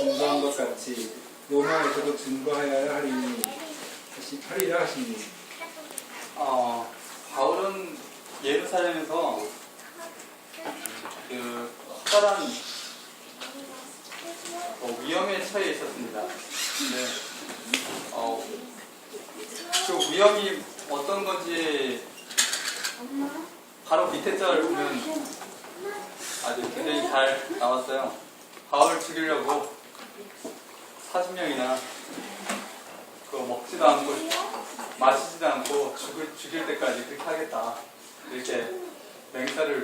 증거한 것 같이 로마에서도 증거하여야 하리라 하시니. 바울은 예루살렘에서 그 커다란 위험에 처해 있었습니다. 근데 그 위험이 어떤 건지 바로 밑에 절 보면 아주 굉장히 잘 나왔어요. 바울을 죽이려고 40명이나 먹지도 않고 마시지도 않고 죽일 때까지 그렇게 하겠다, 이렇게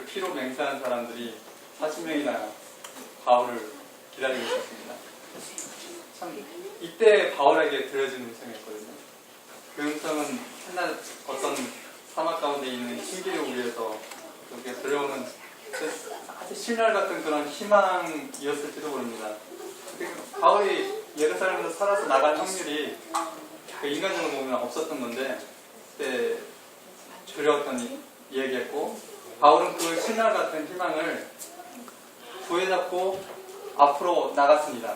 피로 맹세한 사람들이 40명이나 바울을 기다리고 있었습니다. 참 이때 바울에게 들려진 음성이었거든요. 그 음성은 옛날 어떤 사막 가운데 있는 신기를 위해서 이렇게 들려오는 아주 신랄 같은 그런 희망이었을지도 모릅니다. 바울이 예루살렘에서 살아서 나갈 확률이 인간적으로 보면 없었던 건데, 그때 두려웠던 얘기했고, 바울은 그 신랄 같은 희망을 부여잡고 앞으로 나갔습니다.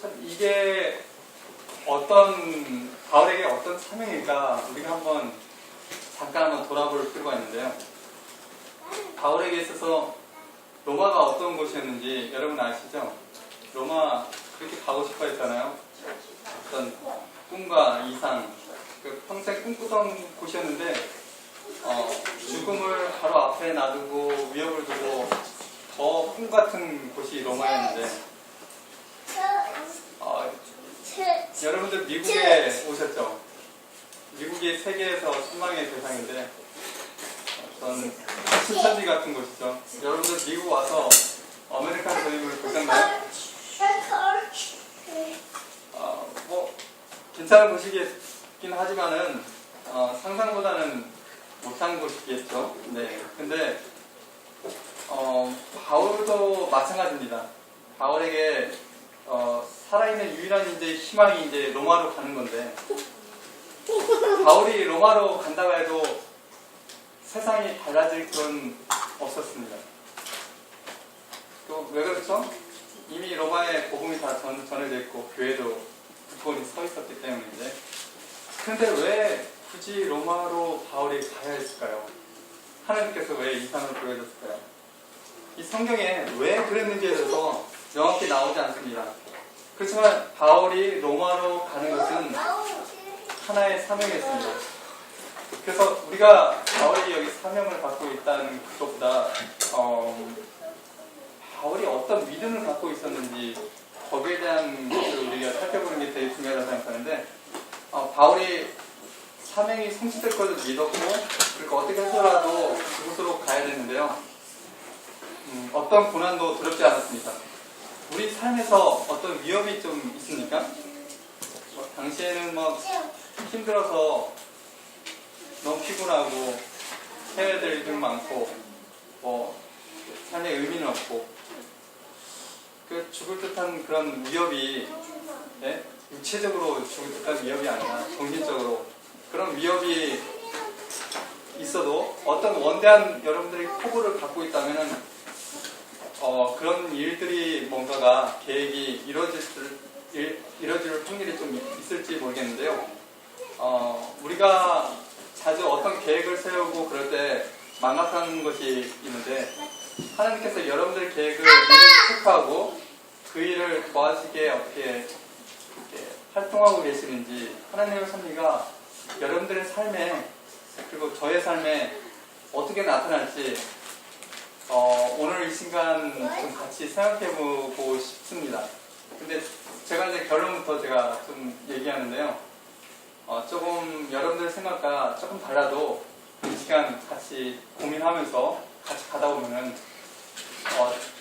참 이게 바울에게 어떤 사명일까, 우리가 잠깐 한번 돌아볼 필요가 있는데요. 바울에게 있어서 로마가 어떤 곳이었는지 여러분 아시죠? 로마 그렇게 가고 싶어 했잖아요. 어떤 꿈과 이상, 평생 꿈꾸던 곳이었는데 죽음을 바로 앞에 놔두고 위협을 두고 더 꿈같은 곳이 로마였는데, 여러분들 미국에 오셨죠? 미국이 세계에서 선망의 대상인데 어떤 신천지 같은 곳이죠. 여러분들 미국 와서 아메리칸 드림을 보셨나요? 괜찮은 곳이긴 하지만은 상상보다는 못한 곳이겠죠. 네. 근데 바울도 마찬가지입니다. 바울에게 살아있는 유일한 희망이 로마로 가는 건데, 바울이 로마로 간다고 해도 세상이 달라질 건 없었습니다. 또 왜 그렇죠? 이미 로마에 복음이 다 전해져 있고 교회도 굳건히 서 있었기 때문인데, 근데 왜 굳이 로마로 바울이 가야 했을까요? 하나님께서 왜 이 산을 보여줬을까요? 이 성경에 왜 그랬는지에 대해서 명확히 나오지 않습니다. 그렇지만 바울이 로마로 가는 것은 하나의 사명이었습니다. 그래서 우리가 바울이 여기 사명을 갖고 있다는 것보다 바울이 어떤 믿음을 갖고 있었는지 거기에 대한 것을 우리가 살펴보는 게 되게 중요하다고 생각하는데, 바울이 사명이 성취될 것을 믿었고, 그리고 어떻게 해서라도 그곳으로 가야 되는데요. 어떤 고난도 두렵지 않았습니다. 우리 삶에서 어떤 위험이 좀 있습니까? 당시에는 힘들어서 너무 피곤하고 해야 될 일도 많고 삶에 의미는 없고 죽을 듯한 그런 위협이, 육체적으로 죽을 듯한 위협이 아니라 정신적으로 그런 위협이 있어도 어떤 원대한 여러분들이 포부를 갖고 있다면은 그런 일들이 뭔가가 계획이 이루어질 확률이 좀 있을지 모르겠는데요. 우리가 자주 어떤 계획을 세우고 그럴 때 망각하는 것이 있는데, 하나님께서 여러분들 계획을 미리 체크하고 그 일을 도와주게 어떻게 활동하고 계시는지, 하나님의 섭리가 여러분들의 삶에 그리고 저의 삶에 어떻게 나타날지 오늘 이 시간 좀 같이 생각해보고 싶습니다. 근데 제가 결론부터 제가 좀 얘기하는데요. 조금 여러분들 생각과 조금 달라도 이 시간 같이 고민하면서 같이 가다 보면은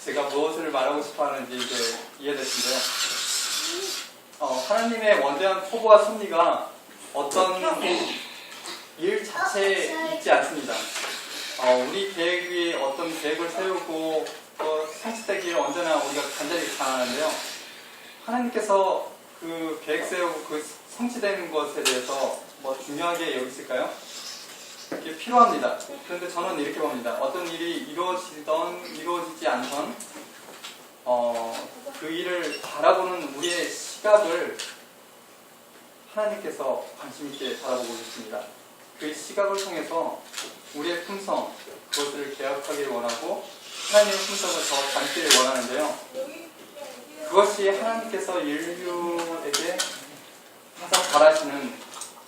제가 무엇을 말하고 싶어 하는지 이해되신데요. 하나님의 원대한 포부와 섭리가 어떤 일 자체에 있지 않습니다. 우리 계획이 어떤 계획을 세우고 성취되기를 언제나 우리가 간절히 바라는데요. 하나님께서 그 계획 세우고 그 성취되는 것에 대해서 중요하게 여기실까요? 이게 필요합니다. 그런데 저는 이렇게 봅니다. 어떤 일이 이루어지지 않던 그 일을 바라보는 우리의 시각을 하나님께서 관심 있게 바라보고 계십니다. 그 시각을 통해서 우리의 품성, 그것을 개혁하기를 원하고 하나님의 품성을 더 닮기를 원하는데요. 그것이 하나님께서 인류에게 항상 바라시는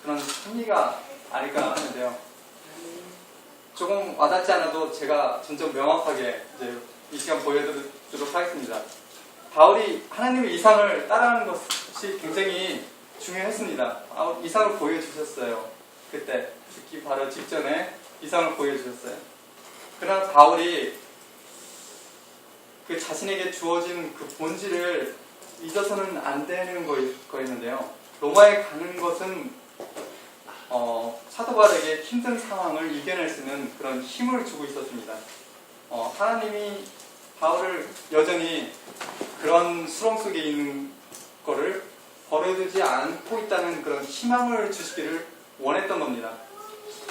그런 섭리가 아닐까 하는데요. 조금 와닿지 않아도 제가 점점 명확하게 이제 이 시간 보여드리도록 하겠습니다. 바울이 하나님의 이상을 따라하는 것이 굉장히 중요했습니다. 이상을 보여주셨어요. 그때 죽기 바로 직전에 이상을 보여주셨어요. 그러나 바울이 그 자신에게 주어진 그 본질을 잊어서는 안 되는 거였는데요. 로마에 가는 것은 사도 바울에게 힘든 상황을 이겨낼 수 있는 그런 힘을 주고 있었습니다. 하나님이 바울을 여전히 그런 수렁 속에 있는 거를 버려두지 않고 있다는 그런 희망을 주시기를 원했던 겁니다.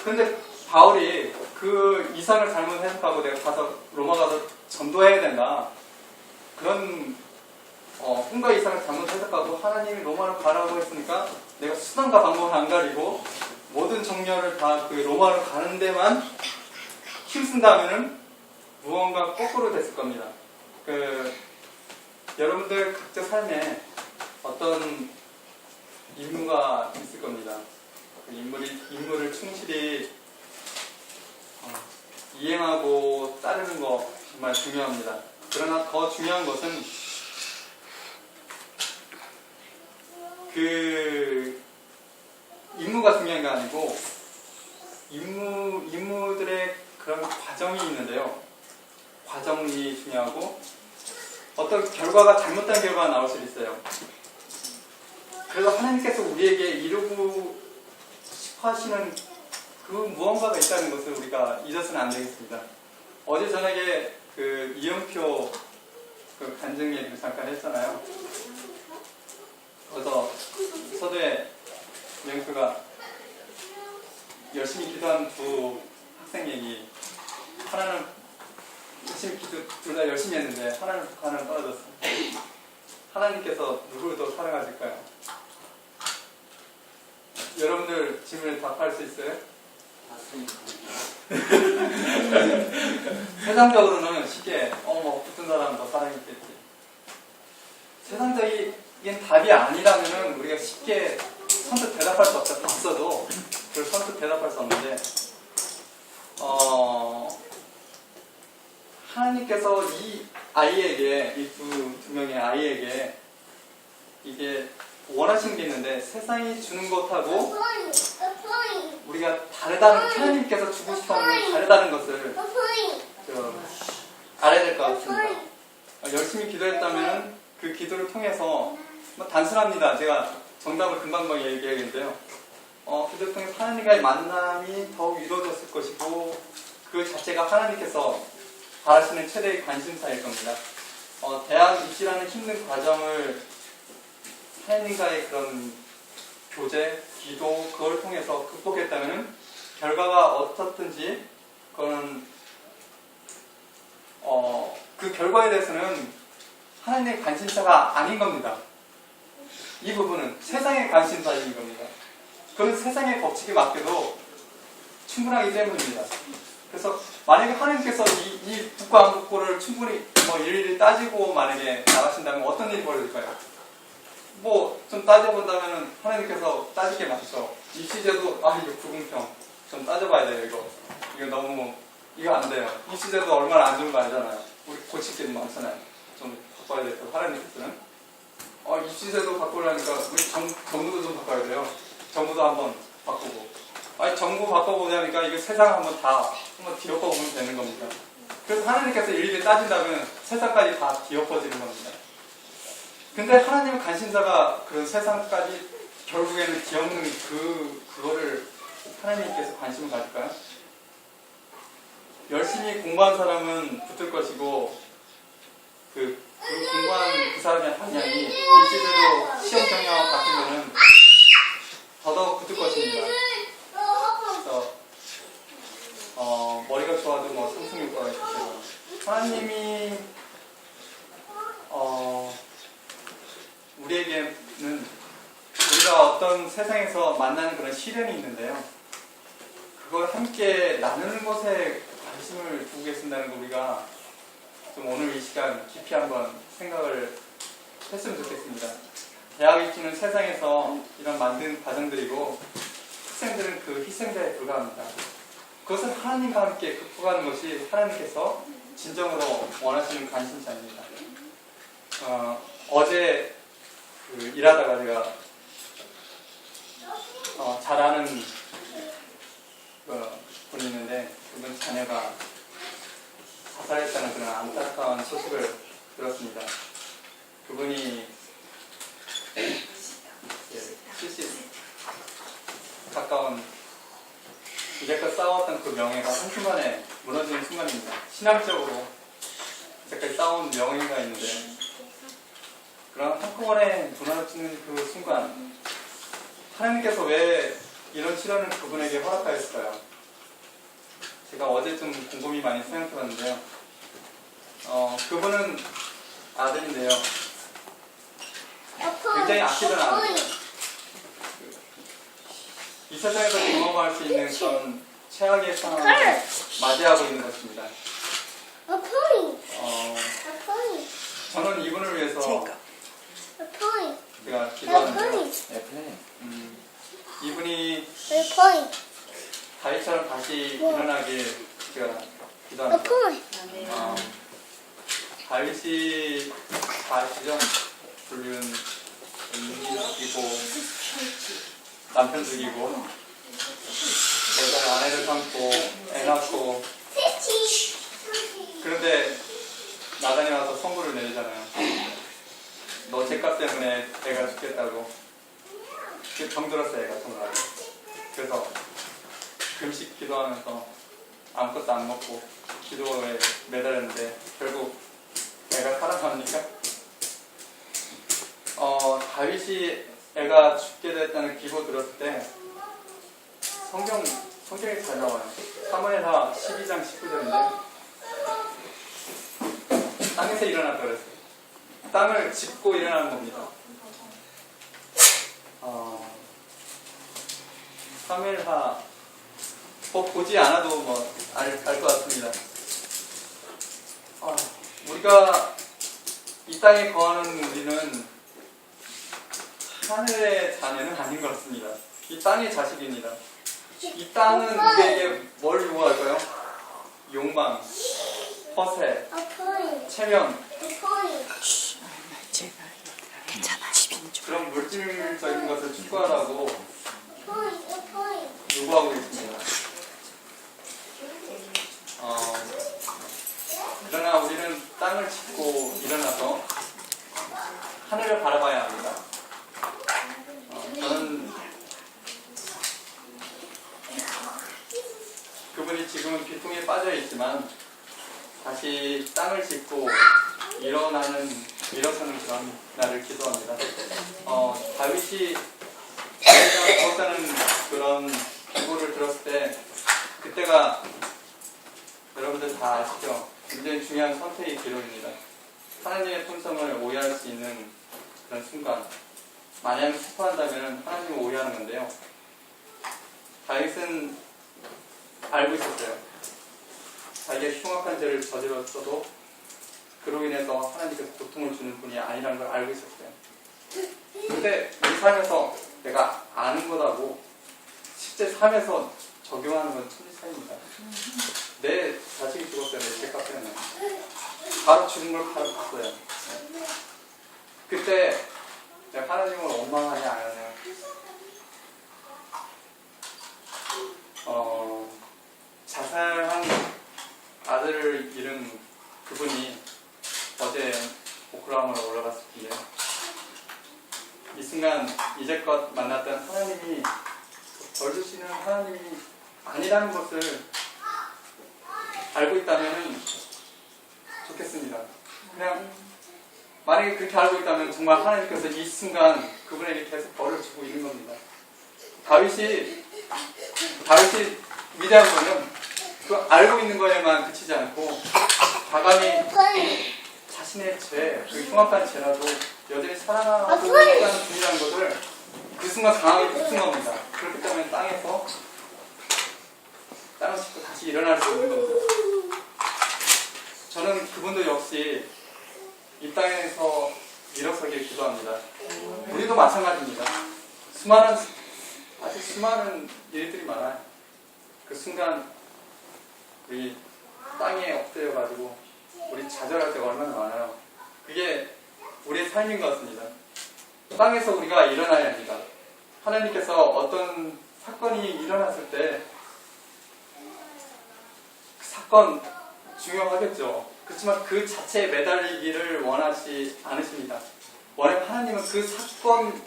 그런데 바울이 그 이상을 잘못 해석하고 내가 가서 로마 가서 전도해야 된다. 그런 꿈과 이상을 잘못 해석하고 하나님이 로마로 가라고 했으니까 내가 수단과 방법을 안 가리고 모든 정열을 다 그 로마로 가는 데만 힘쓴다면은 무언가 거꾸로 됐을 겁니다. 여러분들 각자 삶에 어떤 임무가 있을 겁니다. 그 임무를 충실히 이행하고 따르는 거 정말 중요합니다. 그러나 더 중요한 것은 그 임무가 중요한 게 아니고 임무들의 그런 과정이 있는데요. 과정이 중요하고 어떤 결과가 잘못된 결과가 나올 수 있어요. 그래서 하나님께서 우리에게 이루고 싶어 하시는 그 무언가가 있다는 것을 우리가 잊어서는 안 되겠습니다. 어제 저녁에 그 이영표 그 간증 얘기를 잠깐 했잖아요. 그래서 서두에 이영표가 열심히 기도한 두 학생 얘기, 하나는 열심히 둘 다 열심히 했는데 하나는 북한을 떨어졌어요. 하나님께서 누구를 더 사랑하실까요? 여러분들 질문에 답할 수 있어요? 세상적으로는 쉽게 붙은 사람은 더 사랑했겠지. 세상적인 답이 아니라면 우리가 쉽게 선뜻 대답할 수 없다. 봤어도 그걸 선뜻 대답할 수 없는데 하나님께서 이 아이에게, 이 두 명의 아이에게 이게 원하시는 게 있는데 세상이 주는 것하고 우리가 다르다는, 하나님께서 주고 싶어하는 게 다르다는 것을 알아야 될 것 같습니다. 열심히 기도했다면 그 기도를 통해서 단순합니다. 제가 정답을 금방 얘기하겠는데요. 기도를 통해서 하나님과의 만남이 더욱 이루어졌을 것이고 그 자체가 하나님께서 바라시는 최대의 관심사일 겁니다. 대학 입시라는 힘든 과정을 하나님과의 그런 교제, 기도, 그걸 통해서 극복했다면 결과가 어떻든지 그거는 그 결과에 대해서는 하나님의 관심사가 아닌 겁니다. 이 부분은 세상의 관심사인 겁니다. 그건 세상의 법칙에 맡겨도 충분하기 때문입니다. 그래서 만약에 하나님께서 이 북과 한국고를 충분히 일일이 따지고 만약에 나가신다면 어떤 일이 벌어질까요? 좀 따져본다면 하나님께서 따지게 맞죠. 입시제도 이거 불공평 좀 따져봐야 돼요. 이거 너무 이거 안 돼요. 입시제도 얼마나 안 좋은 거 알잖아요. 우리 고칠 게 많잖아요. 좀 바꿔야 돼요. 하나님께서는 입시제도 바꾸려니까 우리 정부도 좀 바꿔야 돼요. 정부도 한번 바꾸고 정부 바꿔보자니까 이거 세상 한번 뒤엎어보면 되는 겁니다. 그래서 하나님께서 일일이 따진다면 세상까지 다 뒤엎어지는 겁니다. 근데 하나님의 관심사가 그런 세상까지 결국에는 뒤엎는 그거를 하나님께서 관심을 가질까요? 열심히 공부한 사람은 붙을 것이고 그 공부한 그 사람의 방향이 일시대로 시험 경향과 바뀌면은 더더욱 붙을 것입니다. 그래서 머리가 좋아도 상승효과가 있겠지만 하나님이 어떤 세상에서 만나는 그런 시련이 있는데요. 그걸 함께 나누는 것에 관심을 두고 계신다는 거 우리가 좀 오늘 이 시간 깊이 한번 생각을 했으면 좋겠습니다. 대학이 주는 세상에서 이런 만든 과정들이고 학생들은 그 희생자에 불과합니다. 그것을 하나님과 함께 극복하는 것이 하나님께서 진정으로 원하시는 관심사입니다. 어제 일하다가 제가 잘 아는 분이 있는데 그분 자녀가 자살했다는 그런 안타까운 소식을 들었습니다. 그분이 70 가까운 이제까지 쌓아왔던 그 명예가 한순간에 무너지는 순간입니다. 신앙적으로 이제까지 쌓아온 명예가 있는데 그런 한꺼번에 무너지는 그 순간 하나님께서 왜 이런 시련을 그분에게 허락하였을까요? 제가 어제 좀 곰곰이 많이 생각해봤는데요. 그분은 아들인데요. 굉장히 아끼던 아들. 이 세상에서 경험할 수 있는 그런 최악의 상황을 맞이하고 있는 것입니다. 저는 이분을 위해서 제가 기도하는데요. 이분이 다윗처럼 다시 일어나길 제가 기도합니다. 다윗이 다 아시죠? 불륜, 죽이고 남편 죽이고 여자를 아내를 삼고 애 낳고 그런데 나단이 와서 선고를 내리잖아요. 너 죄값 때문에 애가 죽겠다고. 병들었어 애가 정말. 그래서 금식 기도하면서 아무것도 안 먹고 기도에 매달렸는데 결국 애가 살아납니까? 다윗이 애가 죽게 됐다는 기고 들었을 때 성경에 잘 나와요. 사무엘하 12장 19절인데 땅에서 일어났다 그랬어요. 땅을 짚고 일어나는 겁니다. 사무엘하 보지 않아도 알 것 같습니다. 우리가 이 땅에 거하는 우리는 하늘의 자녀는 아닌 것 같습니다. 이 땅의 자식입니다. 이 땅은 우리에게 뭘 요구할까요? 욕망, 허세, 체면, 그런 물질적인 것을 추구하라고 요구하고 있습니다. 그러나 우리는 땅을 짚고 일어나서 하늘을 바라봐야 합니다. 저는 그분이 지금은 비통에 빠져 있지만 다시 땅을 짚고 일어서는 그런 날을 기도합니다. 다윗이 죽었다는 그런 기고를 들었을 때 그때가 여러분들 다 아시죠? 굉장히 중요한 선택의 기록입니다. 하나님의 품성을 오해할 수 있는 그런 순간. 만약 스포한다면 하나님을 오해하는 건데요. 다윗은 알고 있었어요. 자기가 흉악한 죄를 저질렀어도 그로 인해서 하나님께서 고통을 주는 분이 아니라는 걸 알고 있었어요. 근데 이 삶에서 내가 아는 거라고 실제 삶에서 적용하는 건 천지 차이입니다. 내 자식이 죽었어요. 내 죄값 때문에. 바로 죽은 걸 바로 봤어요. 그때 내가 하나님을 원망하냐 안 하냐. 자살한 아들을 잃은 그분이 어제 오클라호마로 올라갔을 텐데 이 순간 이제껏 만났던 하나님이 벌 주시는 하나님이 아니라는 것을 알고 있다면 좋겠습니다. 그냥 만약에 그렇게 알고 있다면 정말 하나님께서 이 순간 그분에게 계속 벌을 주고 있는 겁니다. 다윗이 위대한 거는 그 알고 있는 거에만 그치지 않고 과감히 자신의 죄, 그 흉악한 죄라도 여전히 사랑하고 있다는 분이라는 것을 그 순간 강하게 붙은 겁니다. 그렇기 때문에 땅을 짚고 다시 일어날 수 있는 겁니다. 저는 그분도 역시 이 땅에서 일어서길 기도합니다. 우리도 마찬가지입니다. 아주 수많은 일들이 많아요. 그 순간 우리 땅에 엎드려가지고 우리 좌절할 때가 얼마나 많아요. 그게 우리의 삶인 것 같습니다. 땅에서 우리가 일어나야 합니다. 하나님께서 어떤 사건이 일어났을 때 그 사건 중요하겠죠. 그렇지만 그 자체에 매달리기를 원하지 않으십니다. 하나님은 그 사건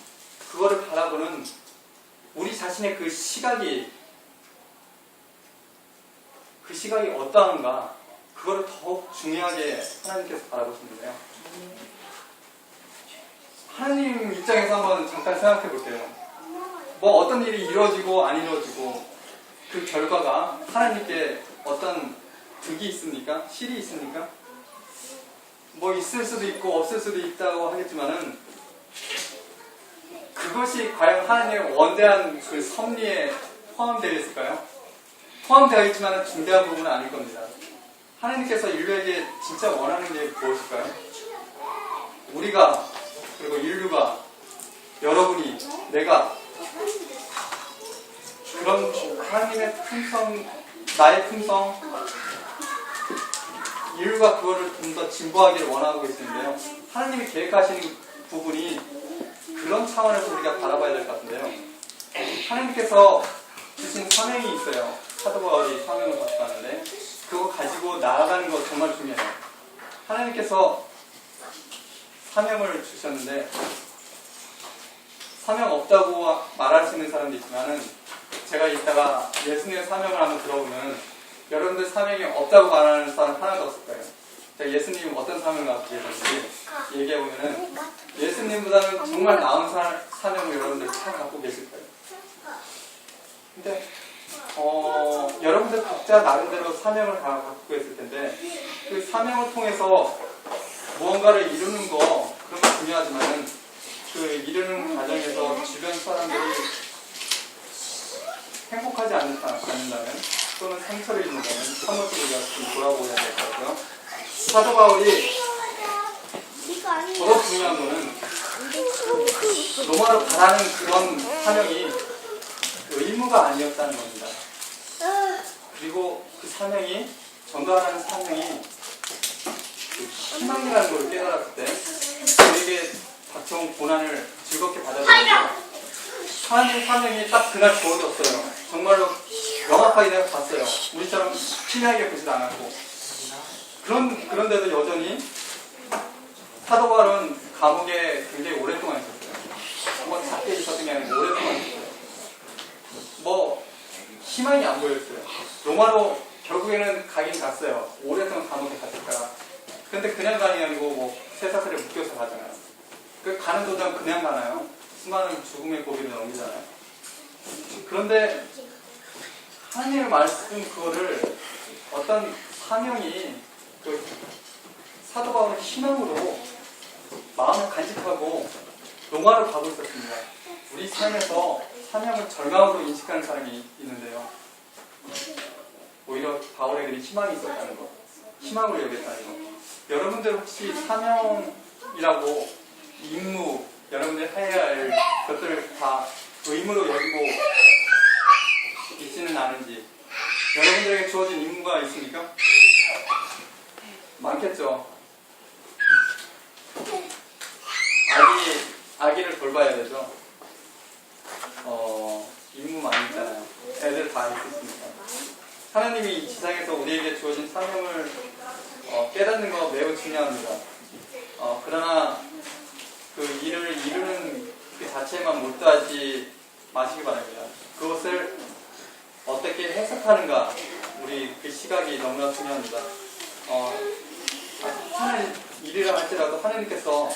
그거를 바라보는 우리 자신의 그 시각이 어떠한가 그거를 더욱 중요하게 하나님께서 바라보시는데요. 하나님 입장에서 한번 잠깐 생각해 볼게요. 뭐 어떤 일이 이루어지고 안 이루어지고 그 결과가 하나님께 어떤 득이 있습니까? 실이 있습니까? 뭐 있을 수도 있고 없을 수도 있다고 하겠지만은 그것이 과연 하나님의 원대한 그 섭리에 포함되어 있을까요? 포함되어 있지만 중대한 부분은 아닐 겁니다. 하나님께서 인류에게 진짜 원하는 게 무엇일까요? 우리가 그리고 인류가 여러분이 내가 그런 하나님의 품성 나의 품성 인류가 그거를 좀 더 진보하기를 원하고 계시는데요. 하나님이 계획하시는 부분이 그런 차원에서 우리가 바라봐야 될 것 같은데요. 하나님께서 주신 사명이 있어요. 사도 바울이 사명을 받고 가는데 그거 가지고 나아가는 거 정말 중요해요. 하나님께서 사명을 주셨는데 사명 없다고 말하시는 사람도 있지만은 제가 이따가 예수님의 사명을 한번 들어보면 여러분들 사명이 없다고 말하는 사람 하나도 없을 거예요. 제가 예수님 어떤 사명을 갖고 계셨는지 얘기해보면은 예수님보다는 정말 나은 사명을 여러분들 다 갖고 계실 거예요. 근데 여러분들 각자 나름대로 사명을 다 갖고 계실 텐데 그 사명을 통해서 무언가를 이루는 거 그런 거 중요하지만은 그 이루는 과정에서 주변 사람들이 행복하지 않는다면 또는 상처를 입는다면 한 번쯤 우리가 좀 돌아보아야 될 것 같고요. 사도 바울이 더 중요한 거는 로마로 가라는 그런 사명이 의무가 아니었다는 겁니다. 그리고 그 사명이 전도하라는 사명이 희망이라는 걸 깨달았을 때 우리에게 닥쳐온 고난을 즐겁게 받아들였어요. 하나님의 사명이 딱 그날 주어졌어요. 정말로 명확하게 내가 봤어요. 우리처럼 희미하게 보지도 않았고 그런데도 여전히 사도 바울은 감옥에 굉장히 오랫동안 있었어요. 뭐 작게 있었던 게 아니고 오랫동안 있었어요. 뭐 희망이 안 보였어요. 로마로 결국에는 가긴 갔어요. 오랫동안 감옥에 갔을까. 근데 그냥 가는 게 아니고 뭐 쇠사슬에 묶여서 가잖아요. 그 가는 도장 그냥 가나요? 수많은 죽음의 고비를 넘기잖아요. 그런데 하나님의 말씀 그거를 어떤 사명이 그 사도 바울의 희망으로 마음을 간직하고 로마로 가고 있었습니다. 우리 삶에서 사명을 절망으로 인식하는 사람이 있는데요. 오히려 바울에게는 희망이 있었다는 것, 희망을 여겼다는 것. 여러분들 혹시 사명이라고 임무, 여러분들 해야 할 것들을 다 의무로 여기고 있지는 않은지 여러분들에게 주어진 임무가 있습니까? 많겠죠. 아기를 돌봐야 되죠. 임무 많이 있잖아요. 애들 다 있습니다. 하나님이 이 지상에서 우리에게 주어진 사명을 깨닫는 거 매우 중요합니다. 그러나 그 일을 이루는 그 자체만 몰두하지 마시기 바랍니다. 그것을 어떻게 해석하는가, 우리 그 시각이 너무나 중요합니다. 하는 일이라 할지라도 하나님께서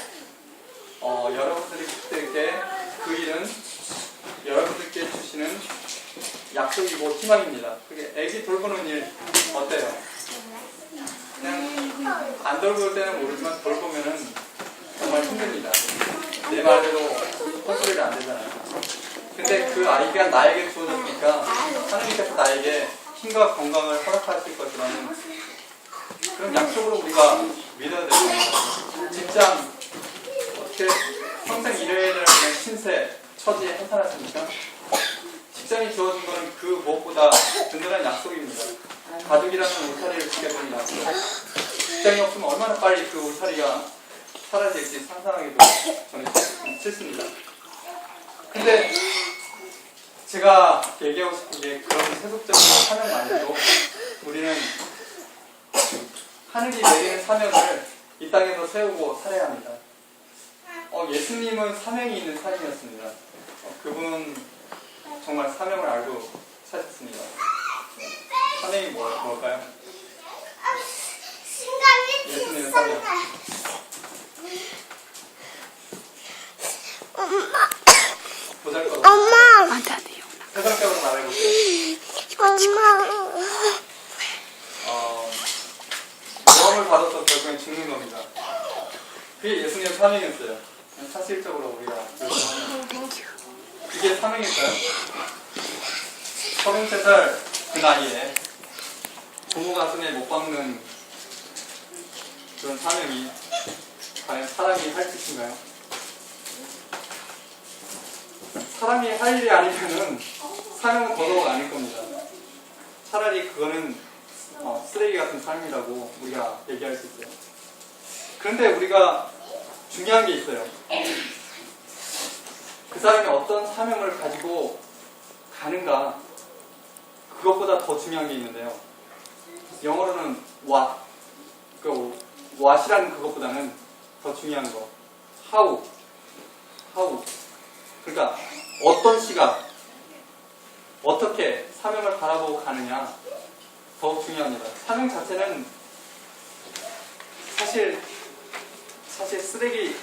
여러분들께 그 일은 여러분들께 주시는 약속이고 희망입니다. 그게 애기 돌보는 일 어때요? 그냥 안 돌볼 때는 모르지만 돌보면은 정말 힘듭니다. 내 말대로 헛소리를 안 되잖아요. 근데 그 아이가 나에게 주어졌으니까 하나님께서 나에게 힘과 건강을 허락하실 것이라는 그런 약속으로 우리가 믿어야 됩니다. 직장 어떻게 평생 일해야 되는 신세, 처지에 해산하십니까? 직장이 주어진 것은 그 무엇보다 든든한 약속입니다. 가족이라는 울타리를 지켜야 되는 약속. 직장이 없으면 얼마나 빨리 그 울타리가 사라질지 상상하기도 저는 싫습니다. 근데 제가 얘기하고 싶은 게 그런 세속적인 사명 말고 우리는 하늘이 내리는 사명을 이 땅에서 세우고 살아야 합니다. 예수님은 사명이 있는 삶이었습니다. 그분은 정말 사명을 알고 사셨습니다. 사명이 뭘까요? 예수님의 사명. 보잘것 엄마. 세상적으로 말해보세요. 엄마. 모험을 받아서 결국엔 죽는 겁니다. 그게 예수님의 사명이었어요. 사실적으로 우리가 그게 사명일까요? 33살 그 나이에 부모 가슴에 못 박는 그런 사명이 과연 사람이 할 짓인가요? 사람이 할 일이 아니면은 사명은 더더욱 아닐 겁니다. 차라리 그거는 쓰레기 같은 삶이라고 우리가 얘기할 수 있어요. 그런데 우리가 중요한 게 있어요. 그 사람이 어떤 사명을 가지고 가는가, 그것보다 더 중요한 게 있는데요. 영어로는 what, what이라는 그것보다는 더 중요한 거, how. 그러니까 어떤 시각, 어떻게 사명을 바라보고 가느냐, 더욱 중요합니다. 사명 자체는 사실 쓰레기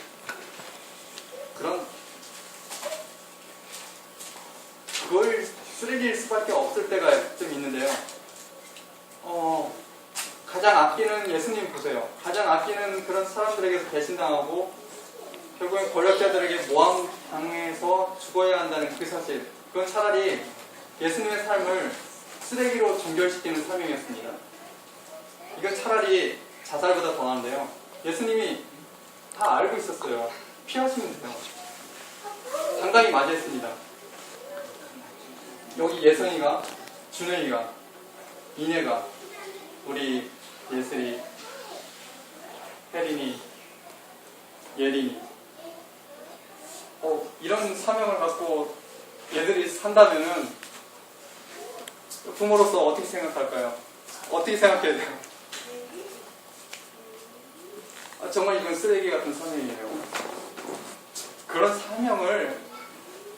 그걸 쓰레기일 수밖에 없을 때가 좀 있는데요. 가장 아끼는 예수님 보세요. 가장 아끼는 그런 사람들에게서 배신당하고 결국엔 권력자들에게 모함당해서 죽어야 한다는 그 사실, 그건 차라리 예수님의 삶을 쓰레기로 종결시키는 사명이었습니다. 이건 차라리 자살보다 더 나은데요. 예수님이 다 알고 있었어요. 피하시면 돼요. 상당히 맞이했습니다. 여기 예선이가, 준현이가, 이내가, 우리 예슬이, 혜린이, 예린이, 이런 사명을 갖고 얘들이 산다면은 부모로서 어떻게 생각할까요? 어떻게 생각해야 돼요? 정말 이건 쓰레기 같은 사명이에요. 그런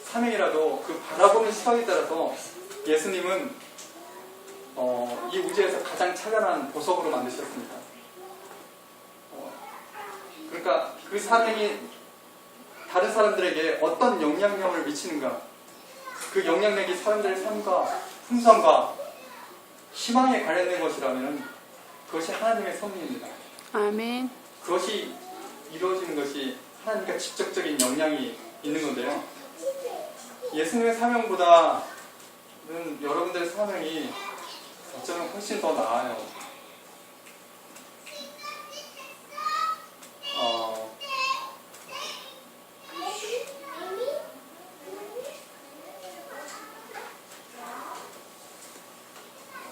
사명이라도 그 바라보는 시각에 따라서 예수님은 이 우주에서 가장 찬란한 보석으로 만드셨습니다. 그러니까 그 사명이 다른 사람들에게 어떤 영향력을 미치는가, 그 영향력이 사람들의 삶과 풍성과 희망에 관련된 것이라면 그것이 하나님의 섭리입니다. 아멘. 그것이 이루어지는 것이 하나님과 직접적인 영향이 있는 건데요. 예수님의 사명보다는 여러분들의 사명이 어쩌면 훨씬 더 나아요.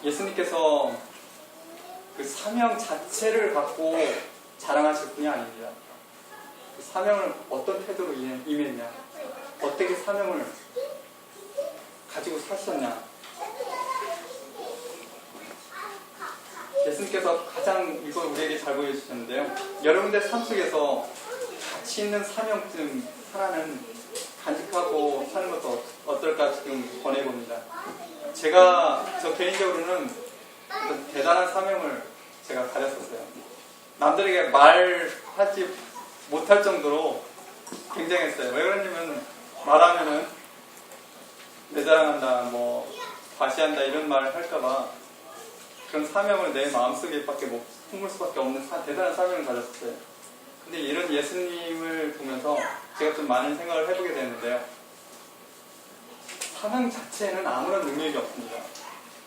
예수님께서 그 사명 자체를 갖고 자랑하실 분이 아닙니다. 그 사명을 어떤 태도로 임했냐, 어떻게 사명을 가지고 사셨냐. 예수님께서 가장 이걸 우리에게 잘 보여주셨는데요. 여러분들 삶 속에서 가치 있는 사명쯤 하나는 간직하고 사는 것도 어떨까 지금 권해봅니다. 저 개인적으로는 어떤 대단한 사명을 제가 가졌었어요. 남들에게 말하지 못할 정도로 굉장했어요. 왜 그러냐면 말하면은 내 자랑한다, 과시한다 이런 말을 할까봐 그런 사명을 내 마음속에 품을 수밖에 없는 대단한 사명을 가졌었어요. 근데 이런 예수님을 보면서 제가 좀 많은 생각을 해보게 되는데요. 사명 자체에는 아무런 능력이 없습니다.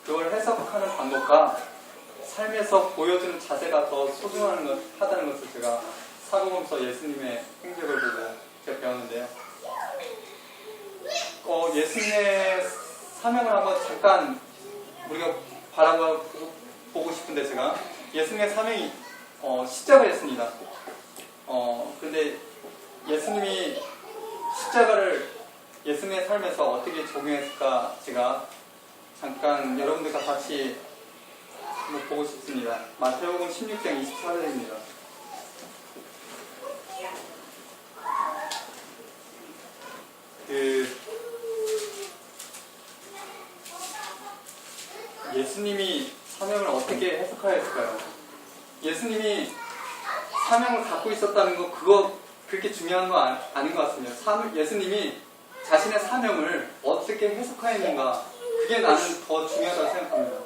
그걸 해석하는 방법과 삶에서 보여주는 자세가 더 소중하다는 것을 제가 사도범서 예수님의 행적을 보고 제가 배웠는데요. 예수님의 사명을 한번 잠깐 우리가 바라보고 싶은데, 제가 예수님의 사명이 십자가였습니다. 그런데 예수님이 십자가를 예수님의 삶에서 어떻게 적용했을까 제가 잠깐 여러분들과 같이 한번 보고 싶습니다. 마태복음 16장 24절입니다. 예수님이 사명을 어떻게 해석하였을까요? 예수님이 사명을 갖고 있었다는 거, 그거 그렇게 중요한 거 아닌 것 같습니다. 예수님이 자신의 사명을 어떻게 해석하였는가, 그게 나는 더 중요하다고 생각합니다.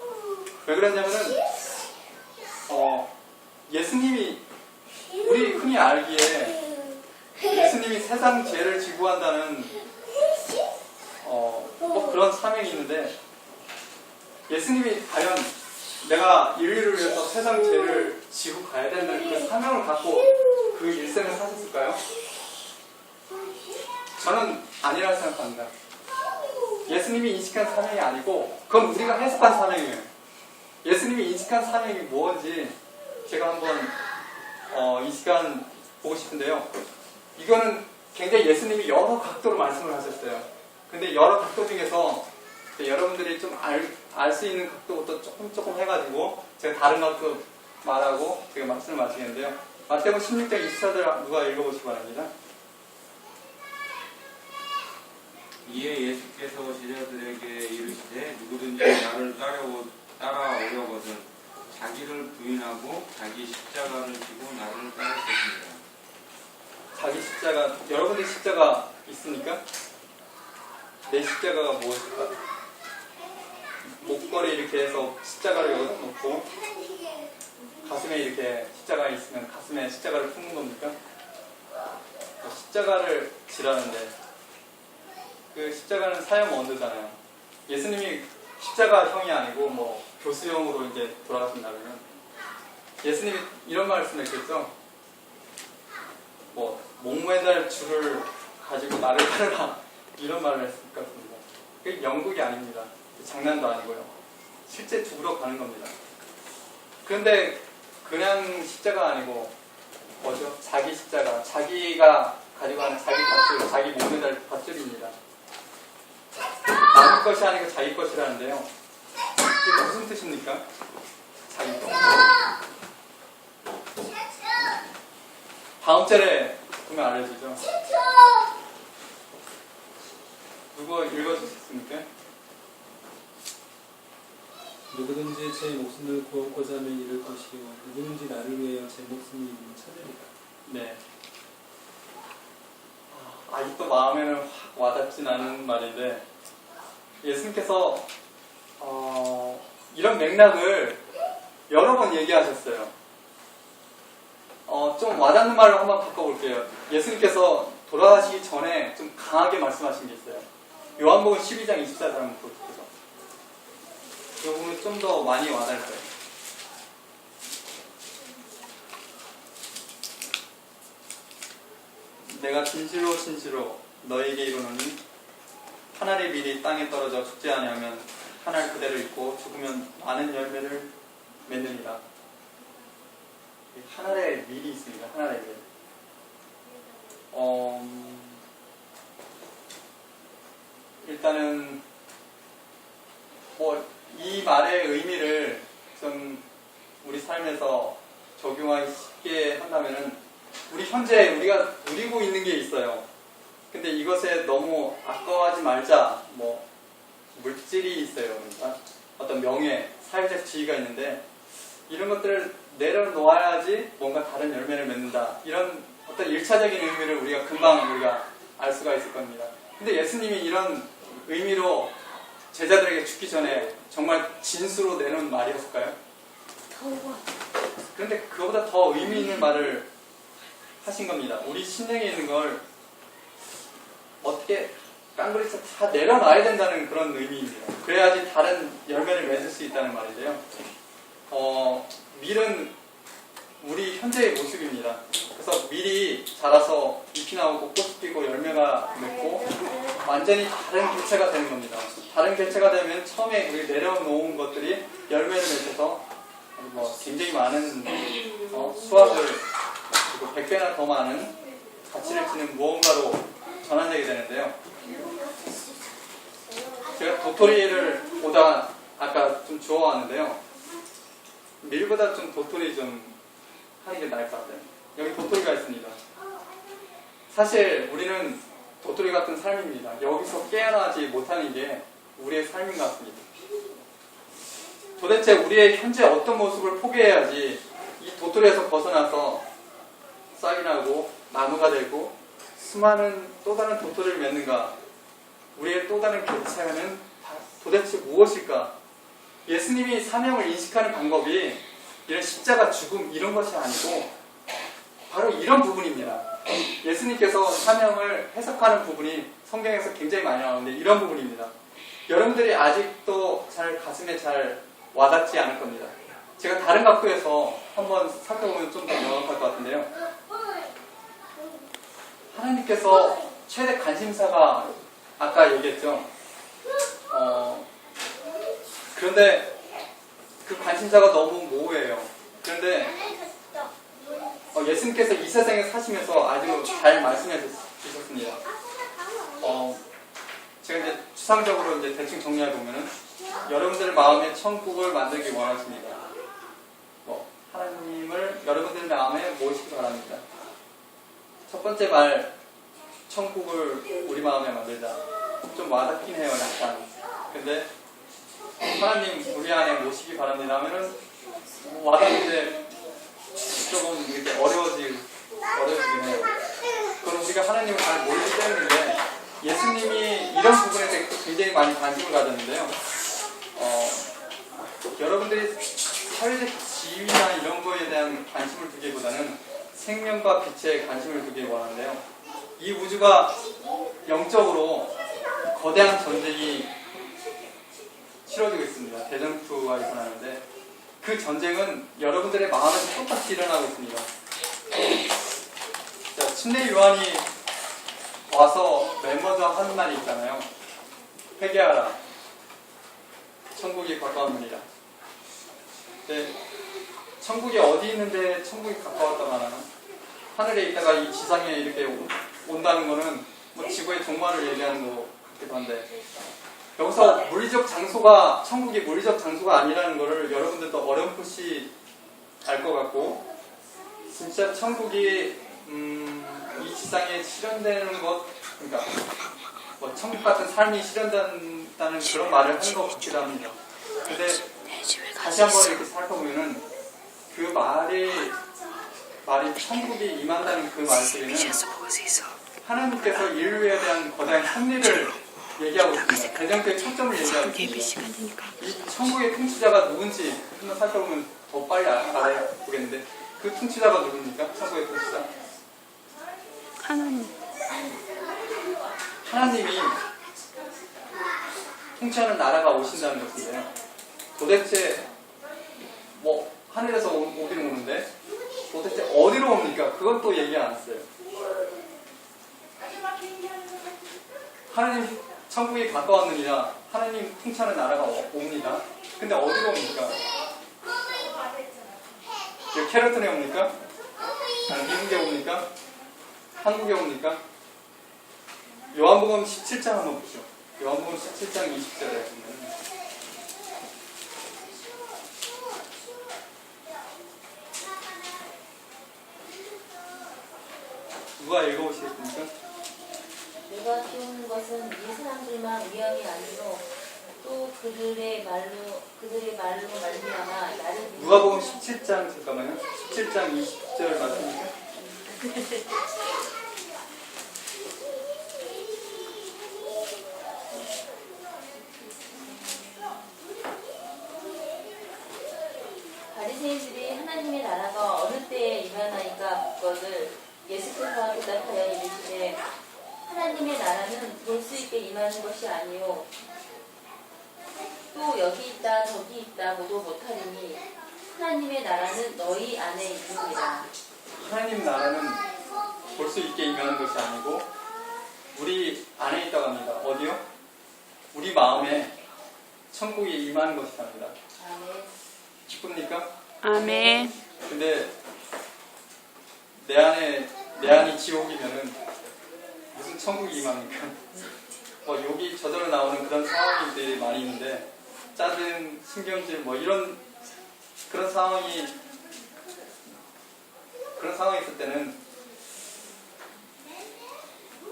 왜 그러냐면은 예수님이, 우리 흔히 알기에 예수님이 세상 죄를 지고 한다는 뭐 그런 사명이 있는데, 예수님이 과연 내가 인류를 위해서 세상 죄를 지고 가야 된다는 그 사명을 갖고 그 일생을 사셨을까요? 저는 아니라고 생각합니다. 예수님이 인식한 사명이 아니고 그건 우리가 해석한 사명이에요. 예수님이 인식한 사명이 무엇인지 제가 한번 이 시간 보고 싶은데요. 이거는 굉장히 예수님이 여러 각도로 말씀을 하셨어요. 근데 여러 각도 중에서 여러분들이 좀 알 수 있는 각도부터 조금 해가지고 제가 다른 각도 말하고 제가 말씀을 마치겠는데요. 마태복음 16장 24절 누가 읽어보시기 바랍니다. 이에 예수께서 제자들에게 이르시되 누구든지 나를 따라오려거든 자기를 부인하고 자기 십자가를 지고 나를 따를 것입니다. 자기 십자가, 여러분들 십자가 있습니까? 내 십자가가 무엇일까? 목걸이 이렇게 해서 십자가를 여기다 놓고 가슴에 이렇게 십자가 있으면 가슴에 십자가를 품는 겁니까? 십자가를 지라는데 그 십자가는 사형 언도잖아요. 예수님이 십자가형이 아니고 뭐 교수형으로 이제 돌아가신다면 예수님이 이런 말씀을 했겠죠. 뭐 목매달 줄을 가지고 나를 따르라, 이런 말을 했을 것 같습니다. 그게 연극이 아닙니다. 장난도 아니고요. 실제 죽으러 가는 겁니다. 그런데 그냥 십자가 아니고 뭐죠? 자기 십자가, 자기가 가지고 가는 자기 밧줄, 자기 목매달 밧줄입니다. 남의 것이 아니고 자기 것이라는데요. 이게 무슨 뜻입니까? 자기 것. 다음 절에 보면 알려주죠. 누구 읽어주셨습니까? 누구든지 제 목숨을 구하고자 하면 잃을 것이요 누구든지 나를 위하여 제 목숨을 잃으면 찾으리라. 네. 아직도 마음에는 확 와닿진 않은 말인데, 예수님께서 이런 맥락을 여러 번 얘기하셨어요. 좀 와닿는 말을 한번 바꿔볼게요. 예수님께서 돌아가시기 전에 좀 강하게 말씀하신 게 있어요. 요한복음 12장 24절 한번 보세요. 이 부분은 좀 더 많이 와닿을 거예요. 내가 진실로 진실로 너에게 이르노니 한 알의 밀이 땅에 떨어져 죽지 아니하면 한 알 그대로 있고 죽으면 많은 열매를 맺느니라. 한 알의 밀이 있습니다. 한 알의 밀. 일단은 이 말의 의미를 좀 우리 삶에서 적용하기 쉽게 한다면은, 우리 현재 우리가 누리고 있는 게 있어요. 근데 이것에 너무 아까워하지 말자. 뭐 물질이 있어요. 그러니까 어떤 명예, 사회적 지위가 있는데 이런 것들을 내려놓아야지 뭔가 다른 열매를 맺는다. 이런 어떤 일차적인 의미를 우리가 금방 알 수가 있을 겁니다. 근데 예수님이 이런 의미로 제자들에게 죽기 전에 정말 진수로 내놓은 말이었을까요? 그런데 그거보다 더 의미 있는 말을 하신 겁니다. 우리 신령에 있는 걸 어떻게 깡그리쳐 다 내려놔야 된다는 그런 의미입니다. 그래야지 다른 열매를 맺을 수 있다는 말인데요. 밀은 우리 현재의 모습입니다. 그래서 밀이 자라서 잎이 나오고 꽃이 피고 열매가 맺고 완전히 다른 개체가 되는 겁니다. 다른 개체가 되면 처음에 우리 내려놓은 것들이 열매를 맺어서 굉장히 많은 수확을 그리고 100배나 더 많은 가치를 지닌 무언가로 전환되게 되는데요. 제가 도토리를 보다 아까 좀 주워왔는데요. 밀보다 좀 도토리 좀 하는 게 나을 것 같아요. 여기 도토리가 있습니다. 사실 우리는 도토리 같은 삶입니다. 여기서 깨어나지 못하는 게 우리의 삶인 것 같습니다. 도대체 우리의 현재 어떤 모습을 포기해야지 이 도토리에서 벗어나서 싹이 나고 나무가 되고 수많은 또 다른 도토리를 맺는가? 우리의 또 다른 개체는 도대체 무엇일까? 예수님이 사명을 인식하는 방법이 이런 십자가 죽음 이런 것이 아니고 바로 이런 부분입니다. 예수님께서 사명을 해석하는 부분이 성경에서 굉장히 많이 나오는데 이런 부분입니다. 여러분들이 아직도 가슴에 잘 와닿지 않을 겁니다. 제가 다른 각도에서 한번 살펴보면 좀 더 명확할 것 같은데요. 하나님께서 최대 관심사가 아까 얘기했죠. 그런데 그 관심사가 너무 모호해요. 그런데 예수님께서 이 세상에 사시면서 아주 잘 말씀해 주셨습니다. 제가 이제 추상적으로 이제 대충 정리해 보면은 여러분들 마음에 천국을 만들기 원하십니다. 하나님을 여러분들 마음에 모시기 바랍니다. 첫 번째 말, 천국을 우리 마음에 만들자. 좀 와닿긴 해요, 약간. 근데 하나님 우리 안에 모시기 바랍니다 하면은 와닿는데 조금 이렇게 어려워지긴 해요. 그건 우리가 하나님을 잘 모르기 때문인데 예수님이 이런 부분에 대해 굉장히 많이 관심을 가졌는데요. 여러분들이 사회적 지위나 이런 거에 대한 관심을 두기보다는 생명과 빛에 관심을 두기 원하는데요. 이 우주가 영적으로 거대한 전쟁이 치러지고 있습니다. 대전투가 일어나는데 그 전쟁은 여러분들의 마음에서 똑같이 일어나고 있습니다. 자, 침례 요한이 와서 맨 먼저 하는 말이 있잖아요. 회개하라. 천국이 가까웁니다. 네, 천국이 어디 있는데 천국이 가까웠다고 하나? 하늘에 있다가 이 지상에 이렇게 온다는 거는 뭐 지구의 종말을 얘기하는 것 같기도 한데 여기서 물리적 장소가 천국이 물리적 장소가 아니라는 거를 여러분들도 어렴풋이 알 것 같고 진짜 천국이 이 지상에 실현되는 것 그러니까 뭐 천국 같은 삶이 실현된다는 그런 말을 하는 것 같기도 합니다. 근데 다시 한번 이렇게 살펴보면은 그 말이 천국이 임한다는 그 말 속에는 하나님께서 인류에 대한 거대한 승리를 얘기하고 있습니다. 대전투의 초점을 얘기하고 있습니다. 이 천국의 통치자가 누군지 한번 살펴보면 더 빨리 알아보겠는데 그 통치자가 누굽니까? 천국의 통치자. 하나님이 통치하는 나라가 오신다는 것인데요. 도대체 뭐 하늘에서 오기는 오는데 도대체 어디로 옵니까? 그건 또 얘기 안 했어요. 하나님 천국이 가까웠느니라 하나님 통치하는 나라가 옵니다. 근데 어디로 옵니까? 캐럿턴에 옵니까? 미국에 옵니까? 한국에 옵니까? 요한복음 17장 한번 보시죠. 요한복음 17장 20절에 보면 누가 읽어보시겠습니까? 내가 키우는 것은 이 사람들만 위함이 아니요 또 그들의 말로 말미암아 나를 누가복음 17장 잠깐만요. 17장 20절 맞습니까? 바리새인들이 하나님의 나라가 어느 때에 임하나이까 묻거늘 예수께서 대답하여 이르시되 하나님의 하나님의 나라는 볼 수 있게 임하는 것이 아니요 또 여기 있다 저기 있다 모두 못하리니 하나님의 나라는 너희 안에 있느니라. 하나님 나라는 볼 수 있게 임하는 것이 아니고 우리 안에 있다고 합니다. 어디요? 우리 마음에 천국이 임하는 것이랍니다. 아멘. 기쁩니까? 아멘. 근데 내 안이 지옥이면은 무슨 천국이 임합니까? 여기 저절로 나오는 그런 상황들이 많이 있는데 짜증, 신경질 이런 그런 상황이 있을 때는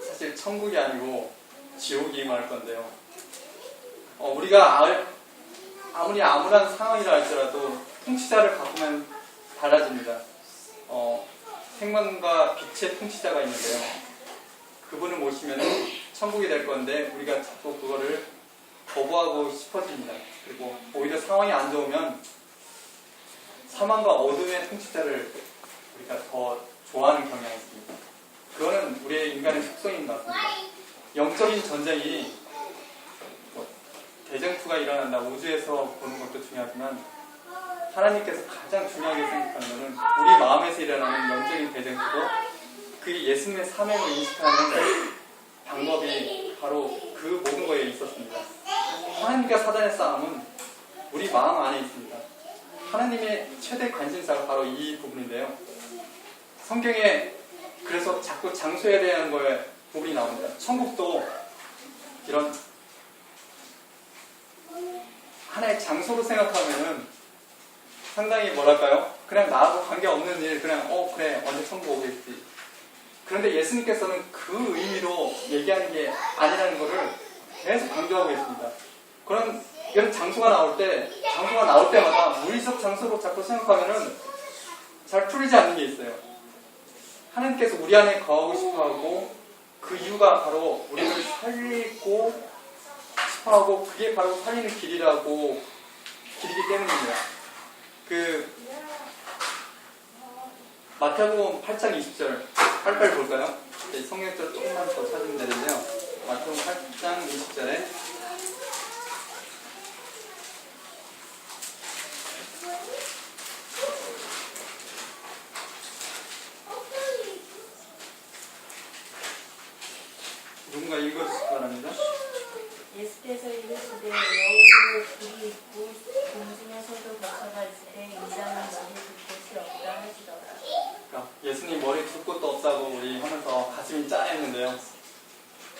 사실 천국이 아니고 지옥이 임할 건데요. 우리가 아무리 암울한 상황이라 할지라도 통치자를 바꾸면 달라집니다. 생명과 빛의 통치자가 있는데요. 그분을 모시면 천국이 될 건데 우리가 자꾸 그거를 거부하고 싶어집니다. 그리고 오히려 상황이 안 좋으면 사망과 어둠의 통치자를 우리가 더 좋아하는 경향이 있습니다. 그거는 우리의 인간의 속성인 것 같습니다. 영적인 전쟁이 대쟁투가 일어난다 우주에서 보는 것도 중요하지만 하나님께서 가장 중요하게 생각하는 것은 우리 마음에서 일어나는 영적인 대쟁투고 그 예수님의 사명을 인식하는 방법이 바로 그 모든 거에 있었습니다. 하나님과 사단의 싸움은 우리 마음 안에 있습니다. 하나님의 최대 관심사가 바로 이 부분인데요. 성경에 그래서 자꾸 장소에 대한 거에 부분이 나옵니다. 천국도 이런 하나의 장소로 생각하면은 상당히 뭐랄까요? 그냥 나하고 관계없는 일, 그냥 그래 언제 천국 오겠지. 그런데 예수님께서는 그 의미로 얘기하는 게 아니라는 것을 계속 강조하고 있습니다. 이런 장소가 나올 때마다 물리적 장소로 자꾸 생각하면은 잘 풀리지 않는 게 있어요. 하나님께서 우리 안에 거하고 싶어하고 그 이유가 바로 우리를 살리고 싶어하고 그게 바로 살리는 길이기 때문입니다. 마태복음 8장 20절 빨리빨리 볼까요? 성경절 조금만 더 찾으면 되는데요. 마태복음 8장 20절에 누군가 읽어주시기 바랍니다. 예수께서 이르시되 여우도 불이 있고 공중에서도 거쳐갈 때 인자는 머리 둘 곳이 없다 하시더라. 그러니까 예수님 머리 둘 곳도 없다고 우리 하면서 가슴이 짠했는데요.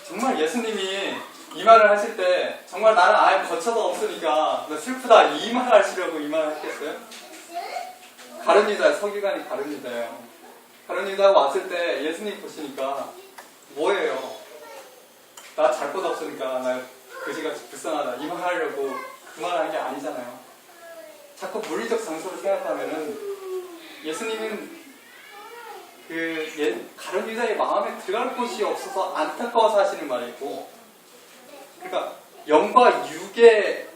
정말 예수님이 이 말을 하실 때 정말 나는 아예 거쳐도 없으니까 슬프다 이 말 하시려고 이 말을 했겠어요? 가룟 유다, 서기관이 가룟 유다예요. 가룟 유다가 왔을 때 예수님 보시니까 뭐예요? 나 잘 곳 없으니까 나 그지같이 불쌍하다 이 말 하려고 그 말 하는 게 아니잖아요. 자꾸 물리적 장소를 생각하면은 예수님은 가룟 유다의 마음에 들어갈 곳이 없어서 안타까워서 하시는 말이고, 그러니까 영과 육의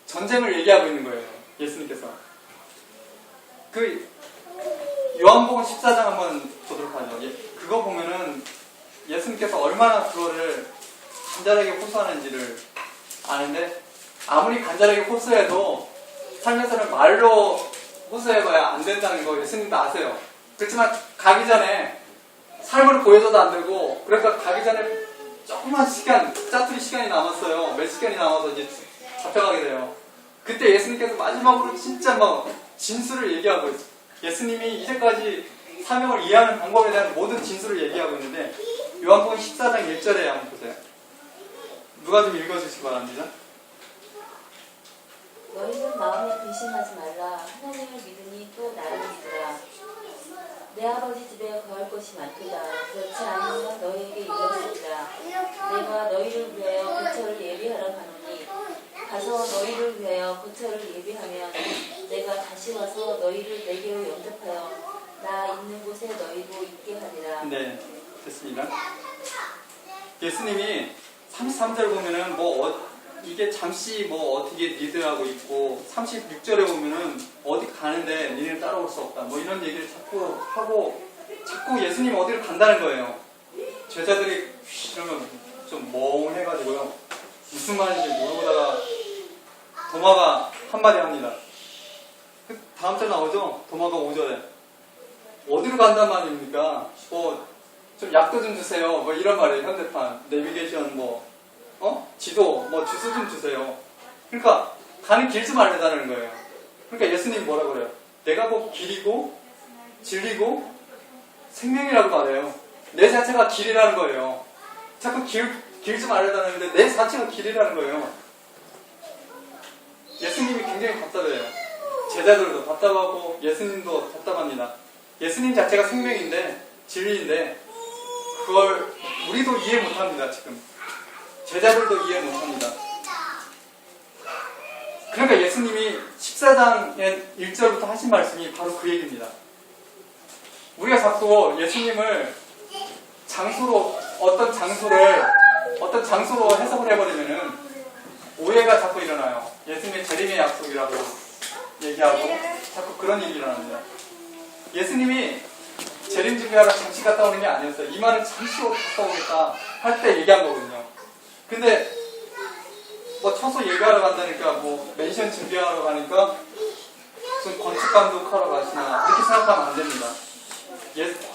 전쟁을 얘기하고 있는 거예요. 예수님께서. 요한복음 14장 한번 보도록 하죠. 그거 보면은 예수님께서 얼마나 그거를 간절하게 호소하는지를 아는데, 아무리 간절하게 호소해도 삶에서는 말로 호소해봐야 안 된다는 거 예수님도 아세요. 그렇지만 가기 전에 삶으로 보여줘도 안 되고, 그러니까 가기 전에 조그만 시간, 짜투리 시간이 남았어요. 몇 시간이 남아서 이제 잡혀가게 돼요. 그때 예수님께서 마지막으로 진짜 진술을 얘기하고 있어요. 예수님이 이제까지 사명을 이해하는 방법에 대한 모든 진술을 얘기하고 있는데, 요한복음 14장 1절에 한번 보세요. 누가 좀 읽어주시기 바랍니다. 너희는 마음에 근심하지 말라. 하나님을 믿으니 또 나를 믿으라. 내 아버지 집에 거할 것이 많도다. 그렇지 않으면 너희에게 이르시리라. 내가 너희를 위하여 거처를 예비하러 가노니 가서 너희를 위하여 거처를 예비하면 내가 다시 와서 너희를 내게로 영접하여 나 있는 곳에 너희도 있게 하리라. 네, 됐습니다. 예수님이 33절 보면은 이게 잠시 어떻게 니들하고 있고, 36절에 보면은 어디 가는데 니네는 따라올 수 없다 이런 얘기를 자꾸 하고, 자꾸 예수님 어디를 간다는 거예요. 제자들이 이러면 해가지고요. 무슨 말인지 모르다가 도마가 한마디 합니다. 다음 절 나오죠? 도마가 5절에 어디로 간단 말입니까? 좀 약도 좀 주세요. 뭐 이런 말이에요. 현대판 내비게이션 지도 주소 좀 주세요. 그러니까 가는 길 좀 알려달라는 거예요. 그러니까 예수님이 뭐라 그래요? 내가 곧 길이고 진리고 생명이라고 말해요. 내 자체가 길이라는 거예요. 자꾸 길 좀 알려달라는데 내 자체가 길이라는 거예요. 예수님이 굉장히 답답해요. 제자들도 답답하고 예수님도 답답합니다. 예수님 자체가 생명인데 진리인데 그걸 우리도 이해 못합니다. 지금 제자들도 이해 못합니다. 그러니까 예수님이 14장의 1절부터 하신 말씀이 바로 그 얘기입니다. 우리가 자꾸 예수님을 어떤 장소로 해석을 해버리면은 오해가 자꾸 일어나요. 예수님의 재림의 약속이라고 얘기하고 자꾸 그런 일이 일어납니다. 예수님이 재림 준비하러 잠시 갔다 오는 게 아니었어요. 이 말은 잠시 갔다 오겠다 할 때 얘기한 거거든요. 근데 처소 예배하러 간다니까 맨션 준비하러 가니까 무슨 건축 감독하러 가시나 이렇게 생각하면 안 됩니다.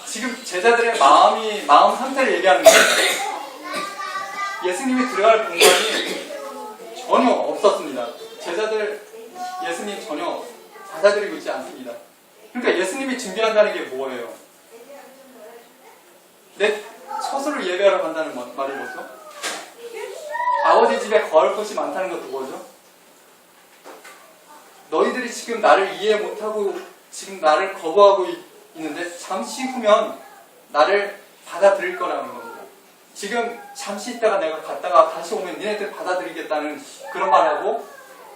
지금 제자들의 마음 상태를 얘기하는 거예요. 예수님이 들어갈 공간이 전혀 없었습니다. 제자들 예수님 전혀 받아들이고 있지 않습니다. 그러니까 예수님이 준비한다는 게 뭐예요? 내 처소를 예배하러 간다는 말이 뭐죠? 아버지 집에 거할 곳이 많다는 것도 뭐죠? 너희들이 지금 나를 이해 못하고 지금 나를 거부하고 있는데 잠시 후면 나를 받아들일 거라는 겁니다. 지금 잠시 있다가 내가 갔다가 다시 오면 니네들 받아들이겠다는 그런 말하고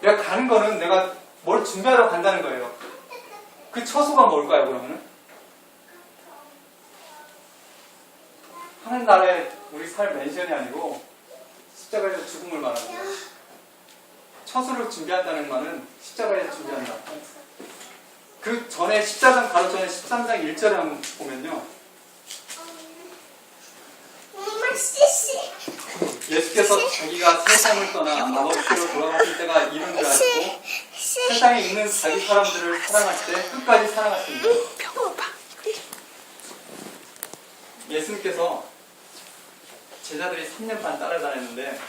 내가 가는 거는 내가 뭘 준비하러 간다는 거예요. 그 처소가 뭘까요, 그러면은? 하늘나라의 우리 살 맨션이 아니고 십자가에서 죽음을 말하는 거예요. 처소를 준비한다는 말은 십자가에서 준비한다. 그 전에 14장, 바로 전에 13장 1절에 한번 보면요. 예수께서 자기가 세상을 떠나 아버지로 돌아가실 때가 이른 줄 알고 세상에 있는 자기 사람들을 사랑할 때 끝까지 사랑하십니다. 예수님께서 제자들이 3년 반 따라다녔는데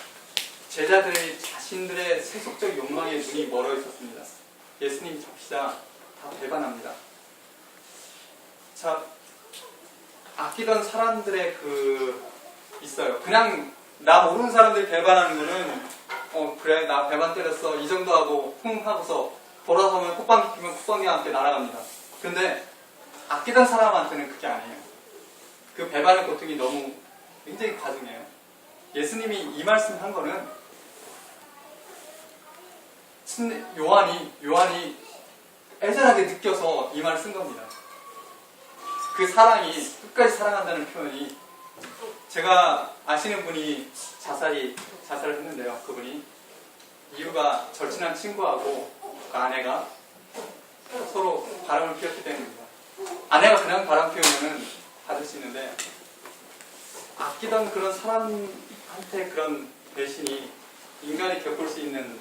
제자들이 자신들의 세속적 욕망에 눈이 멀어 있었습니다. 예수님 잡히자 다 배반합니다. 자, 아끼던 사람들의 있어요. 그냥 나 모르는 사람들이 배반하는 거는 그래 나 배반 때렸어 이 정도 하고 하고서 돌아서면 콧방귀 끼면 콧방귀와 함께 날아갑니다. 근데 아끼던 사람한테는 그게 아니에요. 그 배반의 고통이 너무 굉장히 가중해요. 예수님이 이 말씀을 한 거는 요한이 애절하게 느껴서 이 말을 쓴 겁니다. 그 사랑이 끝까지 사랑한다는 표현이 제가 아시는 분이 자살을 했는데요. 그분이 이유가 절친한 친구하고 그 아내가 서로 바람을 피웠기 때문입니다. 아내가 그냥 바람 피우면은 받을 수 있는데 아끼던 그런 사람한테 그런 배신이 인간이 겪을 수 있는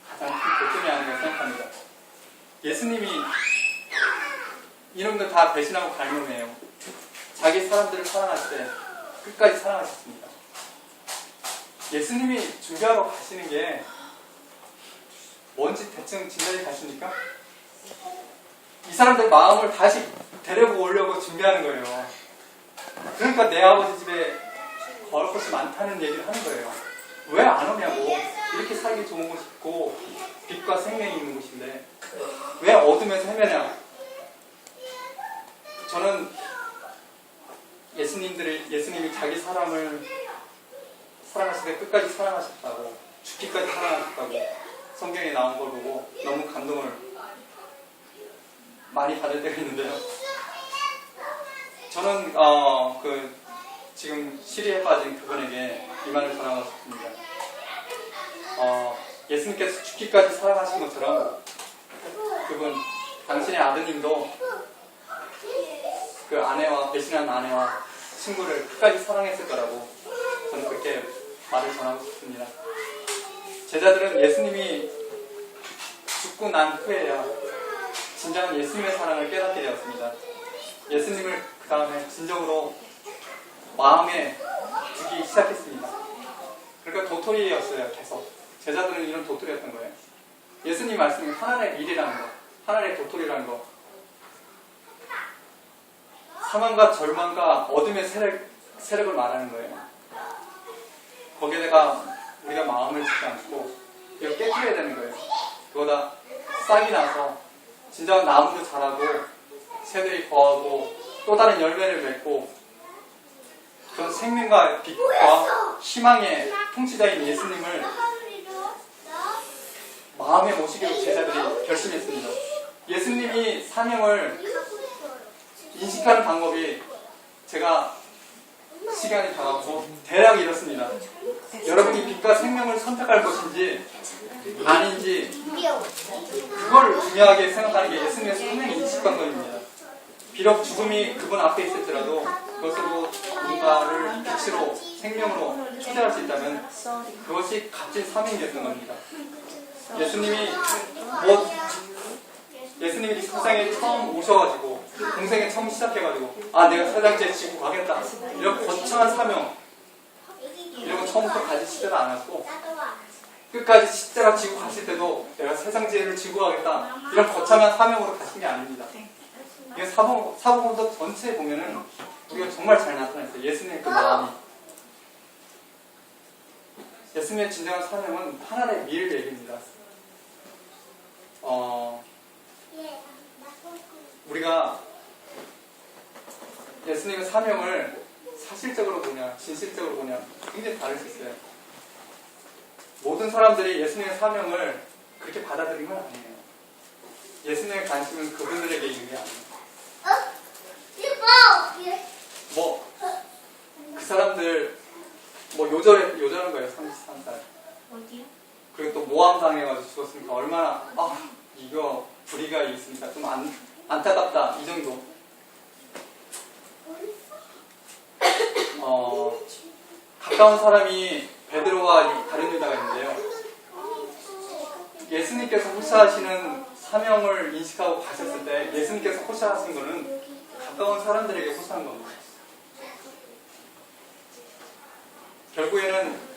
가장 큰 고통이 아닌가 생각합니다. 예수님이 이런 거 다 배신하고 갈망해요. 자기 사람들을 사랑할 때 끝까지 사랑하셨습니다. 예수님이 준비하러 가시는 게 뭔지 대충 진단이 가십니까? 이 사람들 마음을 다시 데리고 오려고 준비하는 거예요. 그러니까 내 아버지 집에 거할 곳이 많다는 얘기를 하는 거예요. 왜 안 오냐고. 이렇게 살기 좋은 곳이 있고 빛과 생명이 있는 곳인데 왜 어둠에서 헤매냐. 저는 예수님이 자기 사람을 사랑하실 때 끝까지 사랑하셨다고 죽기까지 사랑하셨다고 성경에 나온 걸 보고 너무 감동을 많이 받을 때가 있는데요. 저는 지금 시리에 빠진 그분에게 이 말을 전하고 싶습니다. 예수님께서 죽기까지 사랑하신 것처럼 그분 당신의 아드님도 그 배신한 아내와 친구를 끝까지 사랑했을 거라고 저는 그렇게 말을 전하고 싶습니다. 제자들은 예수님이 죽고 난 후에야 진정한 예수님의 사랑을 깨닫게 되었습니다. 예수님을 그 다음에 진정으로 마음에 두기 시작했습니다. 그러니까 도토리였어요. 계속 제자들은 이런 도토리였던 거예요. 예수님 말씀이 하나의 일이라는 거, 하나의 도토리라는 거, 사망과 절망과 어둠의 세력을 말하는 거예요. 거기에다가 우리가 마음을 짓지 않고 이걸 깨뜨려야 되는 거예요. 그거다 싹이 나서 진정한 나무도 자라고 새들이 거하고 또 다른 열매를 맺고 그런 생명과 빛과 희망의 통치자인 예수님을 마음에 모시기로 제자들이 결심했습니다. 예수님이 사명을 인식하는 방법이 제가 시간이 다가고 대략 이렇습니다. 여러분이 빛과 생명을 선택할 것인지 아닌지 그걸 중요하게 생각하는 게 예수님의 사명 인식 방법입니다. 비록 죽음이 그분 앞에 있을지라도 그것으로 누군가를 빛으로 생명으로 초대할 수 있다면 그것이 값진 사명이었던 겁니다. 예수님이 이 세상에 처음 오셔가지고 공생에 처음 시작해가지고 내가 세상째 지고 가겠다 이런 거창한 사명 이런 거 처음부터 가지시지도 않았고 끝까지 십자가 지고 가실 때도 내가 세상죄를 지고 가겠다 이런 거창한 사명으로 가신 게 아닙니다. 이게 사복음서 전체에 보면은 우리가 정말 잘 나타났어요. 예수님의 그 마음이. 예수님의 진정한 사명은 하나님의 미를 얘기입니다. 우리가 예수님의 사명을 사실적으로 보냐 진실적으로 보냐 굉장히 다를 수 있어요. 모든 사람들이 예수님의 사명을 그렇게 받아들이는 건 아니에요. 예수님의 관심은 그분들에게 있는 게 아니에요. 그 사람들 요절한 거예요. 33살. 어디요? 그리고 또 모함 당해가지고 죽었으니까 얼마나 이거 불의가 있으니까 좀 안타깝다 이 정도. 가까운 사람이 베드로와 다른 유다가 있는데요. 예수님께서 호시하시는 사명을 인식하고 가셨을 때 예수님께서 호시하신 거는 가까운 사람들에게 호시한 겁니다. 결국에는